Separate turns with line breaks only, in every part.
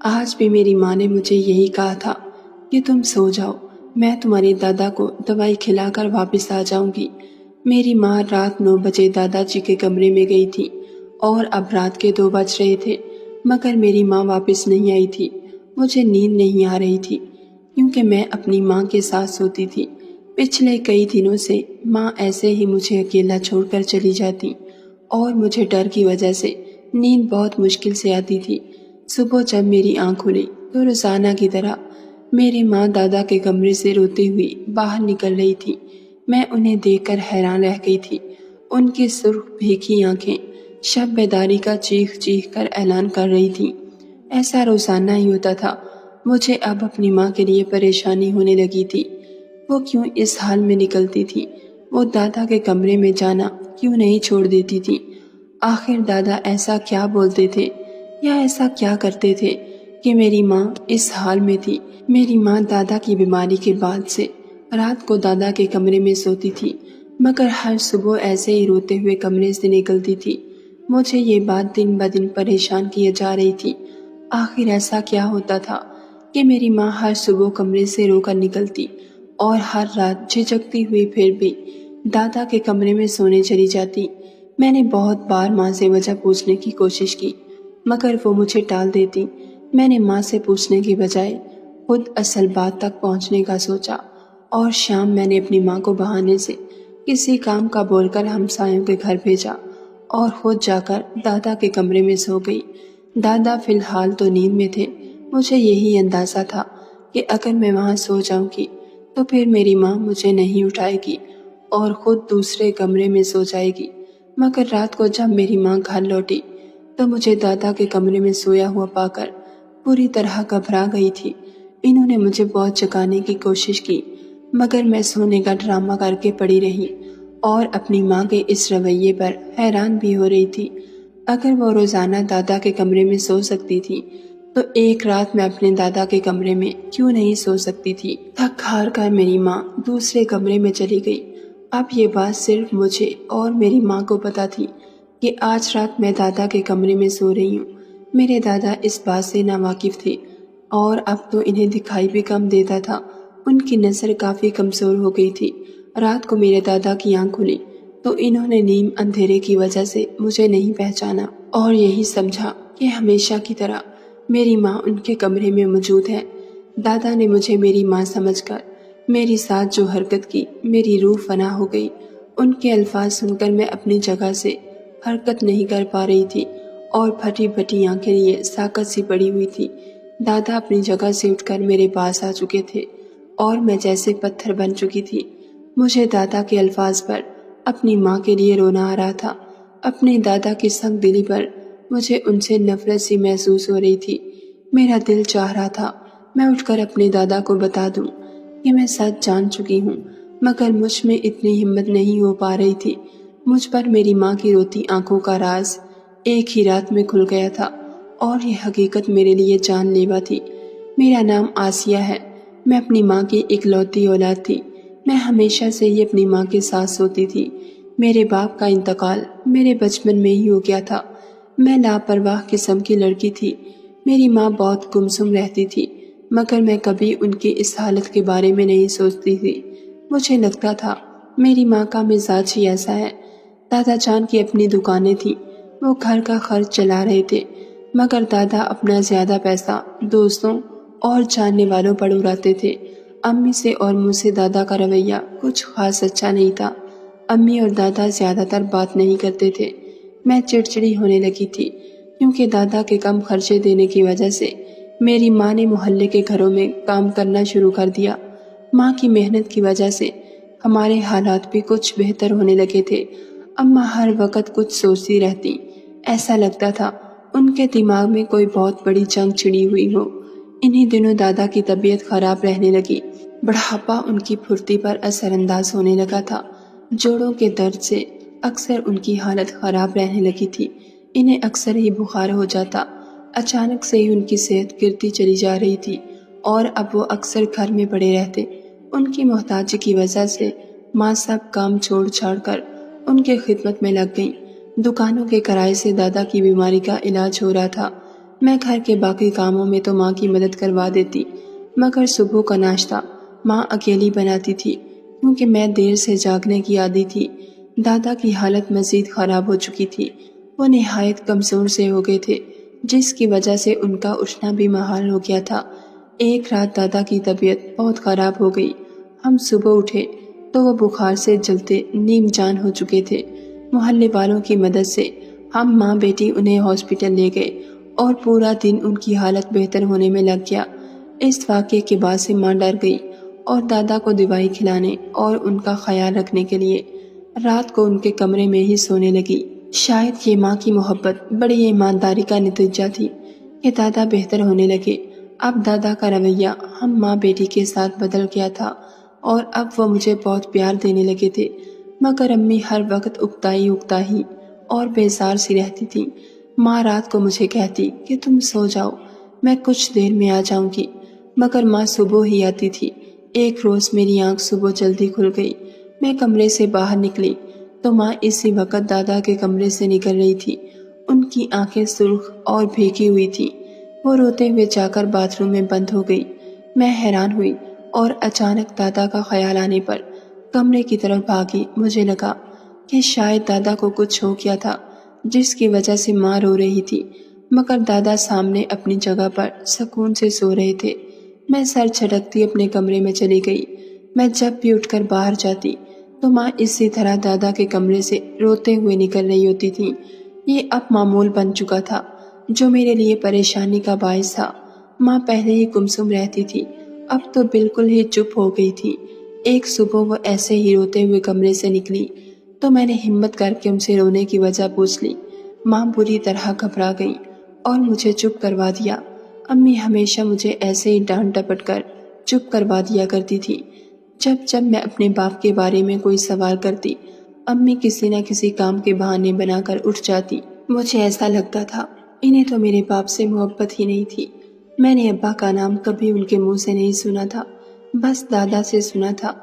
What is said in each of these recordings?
آج بھی میری ماں نے مجھے یہی کہا تھا کہ تم سو جاؤ، میں تمہارے دادا کو دوائی کھلا کر واپس آ جاؤں گی۔ میری ماں رات 9 بجے دادا جی کے کمرے میں گئی تھی اور اب رات کے 2 بج رہے تھے، مگر میری ماں واپس نہیں آئی تھی۔ مجھے نیند نہیں آ رہی تھی کیونکہ میں اپنی ماں کے ساتھ سوتی تھی۔ پچھلے کئی دنوں سے ماں ایسے ہی مجھے اکیلا چھوڑ کر چلی جاتی اور مجھے ڈر کی وجہ سے نیند بہت مشکل سے آتی تھی۔ صبح جب میری آنکھ کھلی تو روزانہ کی طرح میری ماں دادا کے کمرے سے روتی ہوئی باہر نکل رہی تھی۔ میں انہیں دیکھ کر حیران رہ گئی تھی۔ ان کی سرخ بھیگی آنکھیں شب بیداری کا چیخ چیخ کر اعلان کر رہی تھیں۔ ایسا روزانہ ہی ہوتا تھا۔ مجھے اب اپنی ماں کے لیے پریشانی ہونے لگی تھی۔ وہ کیوں اس حال میں نکلتی تھی؟ وہ دادا کے کمرے میں جانا کیوں نہیں چھوڑ دیتی تھی؟ آخر دادا ایسا کیا بولتے تھے یا ایسا کیا کرتے تھے کہ میری ماں اس حال میں تھی؟ میری ماں دادا کی بیماری کے بعد سے رات کو دادا کے کمرے میں سوتی تھی، مگر ہر صبح ایسے ہی روتے ہوئے کمرے سے نکلتی تھی۔ مجھے یہ بات دن بدن پریشان کیے جا رہی تھی۔ آخر ایسا کیا ہوتا تھا کہ میری ماں ہر صبح کمرے سے رو کر نکلتی اور ہر رات جھجکتی ہوئی پھر بھی دادا کے کمرے میں سونے چلی جاتی؟ میں نے بہت بار ماں سے وجہ پوچھنے کی کوشش کی، مگر وہ مجھے ٹال دیتی۔ میں نے ماں سے پوچھنے کی بجائے خود اصل بات تک پہنچنے کا سوچا، اور شام میں نے اپنی ماں کو بہانے سے کسی کام کا بول کر ہمسایوں کے گھر بھیجا اور خود جا کر دادا کے کمرے میں سو گئی۔ دادا فی الحال تو نیند میں تھے۔ مجھے یہی اندازہ تھا کہ اگر میں وہاں سو جاؤں گی تو پھر میری ماں مجھے نہیں اٹھائے گی اور خود دوسرے کمرے میں سو جائے گی۔ مگر رات کو جب میری ماں گھر لوٹی تو مجھے دادا کے کمرے میں سویا ہوا پا کر پوری طرح گھبرا گئی تھی۔ انہوں نے مجھے بہت جگانے کی کوشش کی، مگر میں سونے کا ڈرامہ کر کے پڑی رہی اور اپنی ماں کے اس رویے پر حیران بھی ہو رہی تھی۔ اگر وہ روزانہ دادا کے کمرے میں سو سکتی تھی تو ایک رات میں اپنے دادا کے کمرے میں کیوں نہیں سو سکتی تھی؟ تھک ہار کر میری ماں دوسرے کمرے میں چلی گئی۔ اب یہ بات صرف مجھے اور میری ماں کو پتہ تھی کہ آج رات میں دادا کے کمرے میں سو رہی ہوں۔ میرے دادا اس بات سے ناواقف تھے اور اب تو انہیں دکھائی بھی کم دیتا تھا۔ ان کی نظر کافی کمزور ہو گئی تھی۔ رات کو میرے دادا کی آنکھ کھلی تو انہوں نے نیم اندھیرے کی وجہ سے مجھے نہیں پہچانا اور یہی سمجھا کہ ہمیشہ کی طرح میری ماں ان کے کمرے میں موجود ہے۔ دادا نے مجھے میری ماں سمجھ کر میری ساتھ جو حرکت کی، میری روح فنا ہو گئی۔ ان کے الفاظ سن کر میں اپنی جگہ سے حرکت نہیں کر پا رہی تھی اور پھٹی پھٹی آنکھیں لیے ساکت سی پڑی ہوئی تھی۔ دادا اپنی جگہ سے اٹھ کر میرے پاس آ چکے تھے اور میں جیسے پتھر بن چکی تھی۔ مجھے دادا کے الفاظ پر اپنی ماں کے لیے رونا آ رہا تھا۔ اپنے دادا کی سنگ دلی پر مجھے ان سے نفرت سی محسوس ہو رہی تھی۔ میرا دل چاہ رہا تھا میں اٹھ کر اپنے دادا کو بتا دوں کہ میں سچ جان چکی ہوں، مگر مجھ میں اتنی ہمت نہیں ہو پا رہی تھی۔ مجھ پر میری ماں کی روتی آنکھوں کا راز ایک ہی رات میں کھل گیا تھا اور یہ حقیقت میرے لیے جان لیوا تھی۔ میرا نام آسیہ ہے۔ میں اپنی ماں کی اکلوتی اولاد تھی۔ میں ہمیشہ سے ہی اپنی ماں کے ساتھ سوتی تھی۔ میرے باپ کا انتقال میرے بچپن میں ہی ہو گیا تھا۔ میں لاپرواہ قسم کی لڑکی تھی۔ میری ماں بہت گمسم رہتی تھی، مگر میں کبھی ان کی اس حالت کے بارے میں نہیں سوچتی تھی۔ مجھے لگتا تھا میری ماں کا مزاج ہی ایسا ہے۔ دادا جان کی اپنی دکانیں تھیں، وہ گھر کا خرچ چلا رہے تھے، مگر دادا اپنا زیادہ پیسہ دوستوں اور جاننے والوں پر اڑاتے تھے۔ امی سے اور مجھ سے دادا کا رویہ کچھ خاص اچھا نہیں تھا۔ امی اور دادا زیادہ تر بات نہیں کرتے تھے۔ میں چڑچڑی ہونے لگی تھی کیونکہ دادا کے کم خرچے دینے کی وجہ سے میری ماں نے محلے کے گھروں میں کام کرنا شروع کر دیا۔ ماں کی محنت کی وجہ سے ہمارے حالات بھی کچھ بہتر ہونے لگے تھے۔ اماں ہر وقت کچھ سوچتی رہتی، ایسا لگتا تھا ان کے دماغ میں کوئی بہت بڑی جنگ چھڑی ہوئی ہو۔ انہی دنوں دادا کی طبیعت خراب رہنے لگی۔ بڑھاپا ان کی پھرتی پر اثر انداز ہونے لگا تھا۔ جوڑوں کے درد سے اکثر ان کی حالت خراب رہنے لگی تھی۔ انہیں اکثر ہی بخار ہو جاتا۔ اچانک سے ہی ان کی صحت گرتی چلی جا رہی تھی اور اب وہ اکثر گھر میں پڑے رہتے۔ ان کی محتاجی کی وجہ سے ماں سب کام چھوڑ چھاڑ کر ان کے خدمت میں لگ گئیں۔ دکانوں کے کرائے سے دادا کی بیماری کا علاج ہو رہا تھا۔ میں گھر کے باقی کاموں میں تو ماں کی مدد کروا دیتی، مگر صبح کا ناشتہ ماں اکیلی بناتی تھی کیونکہ میں دیر سے جاگنے کی عادی تھی۔ دادا کی حالت مزید خراب ہو چکی تھی، وہ نہایت کمزور سے ہو گئے تھے، جس کی وجہ سے ان کا اٹھنا بھی محال ہو گیا تھا۔ ایک رات دادا کی طبیعت بہت خراب ہو گئی۔ ہم صبح اٹھے تو وہ بخار سے جلتے نیم جان ہو چکے تھے۔ محلے والوں کی مدد سے ہم ماں بیٹی انہیں ہاسپٹل لے گئے اور پورا دن ان کی حالت بہتر ہونے میں لگ گیا۔ اس واقعے کے بعد سے ماں ڈر گئی اور دادا کو دوائی کھلانے اور ان کا خیال رکھنے کے لیے رات کو ان کے کمرے میں ہی سونے لگی۔ شاید یہ ماں کی محبت، بڑی ایمانداری کا نتیجہ تھی کہ دادا بہتر ہونے لگے۔ اب دادا کا رویہ ہم ماں بیٹی کے ساتھ بدل گیا تھا اور اب وہ مجھے بہت پیار دینے لگے تھے، مگر امی ہر وقت اکتائی اور بیزار سی رہتی تھی۔ ماں رات کو مجھے کہتی کہ تم سو جاؤ، میں کچھ دیر میں آ جاؤں گی، مگر ماں صبح ہی آتی تھی۔ ایک روز میری آنکھ صبح جلدی کھل گئی، میں کمرے سے باہر نکلی تو ماں اسی وقت دادا کے کمرے سے نکل رہی تھی۔ ان کی آنکھیں سرخ اور بھیگی ہوئی تھی، وہ روتے ہوئے جا کر باتھ روم میں بند ہو گئی۔ میں حیران ہوئی اور اچانک دادا کا خیال آنے پر کمرے کی طرف بھاگی۔ مجھے لگا کہ شاید دادا کو کچھ ہو گیا تھا جس کی وجہ سے ماں رو رہی تھی، مگر دادا سامنے اپنی جگہ پر سکون سے سو رہے تھے۔ میں سر جھٹکتی اپنے کمرے میں چلی گئی۔ میں جب بھی اٹھ کر باہر جاتی تو ماں اسی طرح دادا کے کمرے سے روتے ہوئے نکل رہی ہوتی تھی۔ یہ اب معمول بن چکا تھا جو میرے لیے پریشانی کا باعث تھا۔ ماں پہلے ہی گمسم رہتی تھی، اب تو بالکل ہی چپ ہو گئی تھی۔ ایک صبح وہ ایسے ہی روتے ہوئے کمرے سے نکلی تو میں نے ہمت کر کے ان سے رونے کی وجہ پوچھ لی۔ ماں بری طرح گھبرا گئی اور مجھے چپ کروا دیا۔ امی ہمیشہ مجھے ایسے ہی ڈانٹ ڈپٹ کر چپ کروا دیا کرتی تھی۔ جب میں اپنے باپ کے بارے میں کوئی سوال کرتی، امی کسی نہ کسی کام کے بہانے بنا کر اٹھ جاتی۔ مجھے ایسا لگتا تھا انہیں تو میرے باپ سے محبت ہی نہیں تھی۔ میں نے ابا کا نام کبھی ان کے منہ سے نہیں سنا تھا، بس دادا سے سنا تھا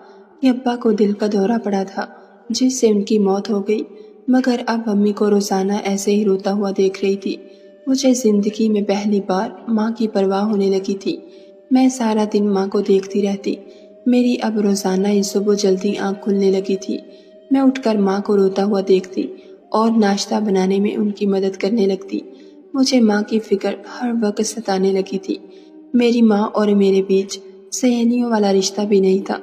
کہ ابا کو دل کا دورہ پڑا تھا جس سے ان کی موت ہو گئی، مگر اب امی کو روزانہ ایسے ہی روتا ہوا دیکھ رہی تھی۔ مجھے زندگی میں پہلی بار ماں کی پرواہ ہونے لگی تھی۔ میں سارا دن ماں کو دیکھتی رہتی۔ میری اب روزانہ ہی صبح جلدی آنکھ کھلنے لگی تھی۔ میں اٹھ کر ماں کو روتا ہوا دیکھتی اور ناشتہ بنانے میں ان کی مدد کرنے لگتی۔ مجھے ماں کی فکر ہر وقت ستانے لگی تھی۔ میری ماں اور میرے بیچ سہیلیوں والا رشتہ بھی نہیں تھا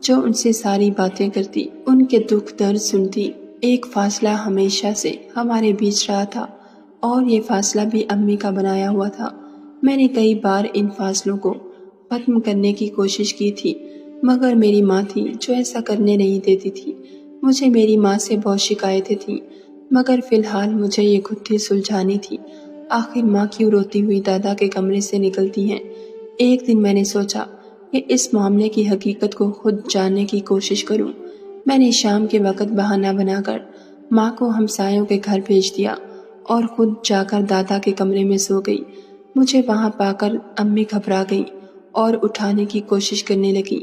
جو ان سے ساری باتیں کرتی، ان کے دکھ درد سنتی۔ ایک فاصلہ ہمیشہ سے ہمارے بیچ رہا تھا اور یہ فاصلہ بھی امی کا بنایا ہوا تھا۔ میں نے کئی بار ان فاصلوں کو ختم کرنے کی کوشش کی تھی، مگر میری ماں تھی جو ایسا کرنے نہیں دیتی تھی۔ مجھے میری ماں سے بہت شکایتیں تھیں، مگر فی الحال مجھے یہ خود ہی سلجھانی تھی۔ آخر ماں کیوں روتی ہوئی دادا کے کمرے سے نکلتی ہیں؟ ایک دن میں نے سوچا کہ اس معاملے کی حقیقت کو خود جاننے کی کوشش کروں۔ میں نے شام کے وقت بہانہ بنا کر ماں کو ہمسایوں کے گھر بھیج دیا اور خود جا کر دادا کے کمرے میں سو گئی۔ مجھے وہاں پا کر امی گھبرا گئیں اور اٹھانے کی کوشش کرنے لگی،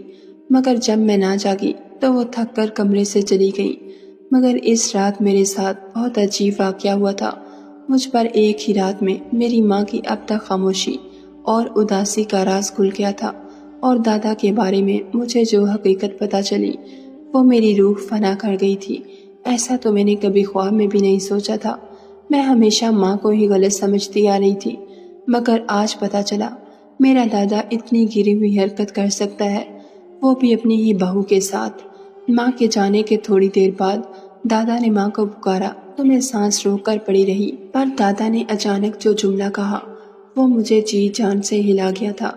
مگر جب میں نہ جاگی تو وہ تھک کر کمرے سے چلی گئیں۔ مگر اس رات میرے ساتھ بہت عجیب واقعہ ہوا تھا۔ مجھ پر ایک ہی رات میں میری ماں کی اب تک خاموشی اور اداسی کا راز کھل گیا تھا، اور دادا کے بارے میں مجھے جو حقیقت پتہ چلی وہ میری روح فنا کر گئی تھی۔ ایسا تو میں نے کبھی خواب میں بھی نہیں سوچا تھا۔ میں ہمیشہ ماں کو ہی غلط سمجھتی آ رہی تھی، مگر آج پتہ چلا میرا دادا اتنی گری ہوئی حرکت کر سکتا ہے، وہ بھی اپنی ہی بہو کے ساتھ۔ ماں کے جانے کے تھوڑی دیر بعد دادا نے ماں کو پکارا تو میں سانس روک کر پڑی رہی، پر دادا نے اچانک جو جملہ کہا وہ مجھے جی جان سے ہلا گیا تھا۔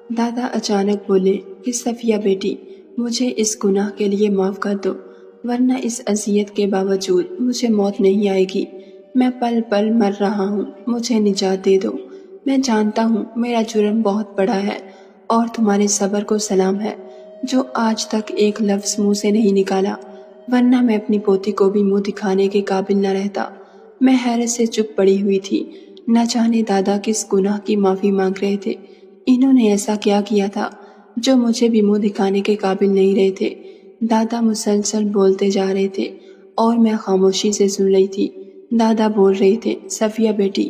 دادا اچانک بولے کہ صفیہ بیٹی، مجھے اس گناہ کے لیے معاف کر دو، ورنہ اس اذیت کے باوجود مجھے موت نہیں آئے گی۔ میں پل پل مر رہا ہوں، مجھے نجات دے دو۔ میں جانتا ہوں میرا جرم بہت بڑا ہے اور تمہارے صبر کو سلام ہے جو آج تک ایک لفظ منہ سے نہیں نکالا، ورنہ میں اپنی پوتی کو بھی منہ دکھانے کے قابل نہ رہتا۔ میں حیرت سے چپ پڑی ہوئی تھی، نہ جانے دادا کس گناہ کی معافی مانگ رہے تھے۔ انہوں نے ایسا کیا کیا تھا جو مجھے بھی منہ دکھانے کے قابل نہیں رہے تھے۔ دادا مسلسل بولتے جا رہے تھے اور میں خاموشی سے سن رہی تھی۔ دادا بول رہے تھے، صفیہ بیٹی،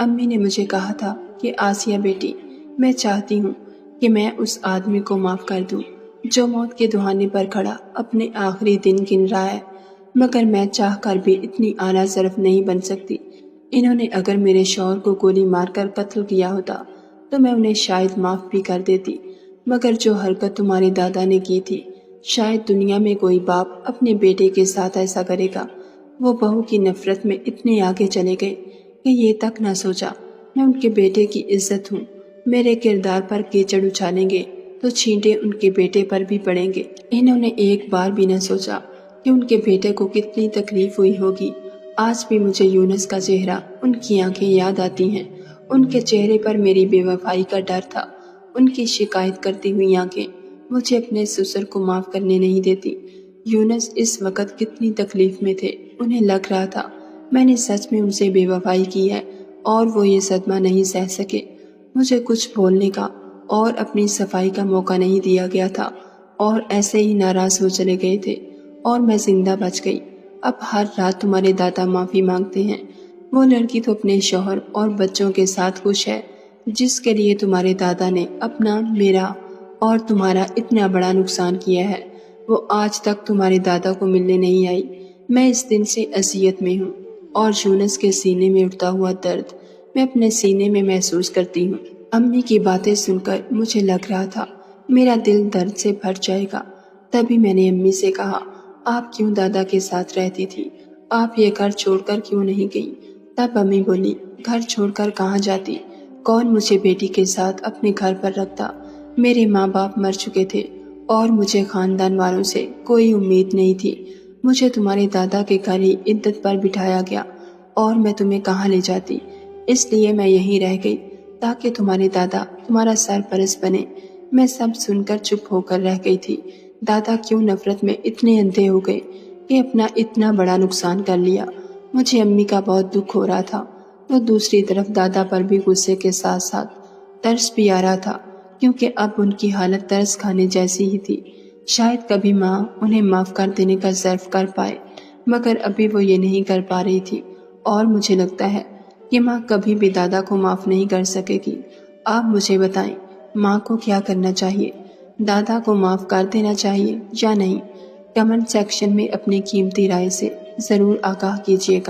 امی نے مجھے کہا تھا کہ آسیہ بیٹی، میں چاہتی ہوں کہ میں اس آدمی کو معاف کر دوں جو موت کے دہانے پر کھڑا اپنے آخری دن گن رہا ہے، مگر میں چاہ کر بھی اتنی اعلیٰ ظرف نہیں بن سکتی۔ انہوں نے اگر میرے شوہر کو گولی مار کر قتل کیا ہوتا تو میں انہیں شاید معاف بھی کر دیتی، مگر جو حرکت تمہارے دادا نے کی تھی، شاید دنیا میں کوئی باپ اپنے بیٹے کے ساتھ ایسا کرے گا۔ وہ بہو کی نفرت میں اتنے آگے چلے گئے کہ یہ تک نہ سوچا میں ان کے بیٹے کی عزت ہوں، میرے کردار پر کیچڑ اچھالیں گے تو چھینٹے ان کے بیٹے پر بھی پڑیں گے۔ انہوں نے ایک بار بھی نہ سوچا کہ ان کے بیٹے کو کتنی تکلیف ہوئی ہوگی۔ آج بھی مجھے یونس کا چہرہ، ان کی آنکھیں یاد آتی ہیں۔ ان کے چہرے پر میری بے وفائی کا ڈر تھا۔ ان کی شکایت کرتی ہوئی آنکھیں مجھے اپنے سسر کو معاف کرنے نہیں دیتی۔ یونس اس وقت کتنی تکلیف میں تھے، انہیں لگ رہا تھا میں نے سچ میں ان سے بے وفائی کی ہے اور وہ یہ صدمہ نہیں سہ سکے۔ مجھے کچھ بولنے کا اور اپنی صفائی کا موقع نہیں دیا گیا تھا اور ایسے ہی ناراض ہو چلے گئے تھے اور میں زندہ بچ گئی۔ اب ہر رات تمہارے دادا معافی مانگتے ہیں۔ وہ لڑکی تو اپنے شوہر اور بچوں کے ساتھ خوش ہے جس کے لیے تمہارے دادا نے اپنا، میرا اور تمہارا اتنا بڑا نقصان کیا ہے۔ وہ آج تک تمہارے دادا کو ملنے نہیں آئی۔ میں اس دن سے اذیت میں ہوں اور یونس کے سینے میں اٹھتا ہوا درد میں اپنے سینے میں محسوس کرتی ہوں۔ امی کی باتیں سن کر مجھے لگ رہا تھا میرا دل درد سے بھر جائے گا۔ تبھی میں نے امی سے کہا، آپ کیوں دادا کے ساتھ رہتی تھی؟ آپ یہ گھر چھوڑ کر کیوں نہیں گئی؟ تب امی بولی، گھر چھوڑ کر کہاں جاتی؟ کون مجھے بیٹی کے ساتھ اپنے گھر پر رکھتا؟ میرے ماں باپ مر چکے تھے اور مجھے خاندان والوں سے کوئی امید نہیں تھی۔ مجھے تمہارے دادا کے گھر ہی عدت پر بٹھایا گیا اور میں تمہیں کہاں لے جاتی؟ اس لیے میں یہیں رہ گئی تاکہ تمہارے دادا تمہارا سرپرست بنے۔ میں سب سن کر چپ ہو کر رہ گئی تھی۔ دادا کیوں نفرت میں اتنے اندھے ہو گئے کہ اپنا اتنا بڑا نقصان کر لیا؟ مجھے امی کا بہت دکھ ہو رہا تھا تو دوسری طرف دادا پر بھی غصے کے ساتھ ساتھ ترس بھی آ رہا تھا، کیونکہ اب ان کی حالت ترس کھانے جیسی ہی تھی۔ شاید کبھی ماں انہیں معاف کر دینے کا ظرف کر پائے، مگر ابھی وہ یہ نہیں کر پا رہی تھی اور مجھے لگتا ہے کہ ماں کبھی بھی دادا کو معاف نہیں کر سکے گی۔ آپ مجھے بتائیں، ماں کو کیا کرنا چاہیے؟ دادا کو معاف کر دینا چاہیے یا نہیں؟ کمنٹ سیکشن میں اپنی قیمتی رائے سے ضرور آگاہ کیجیے گا۔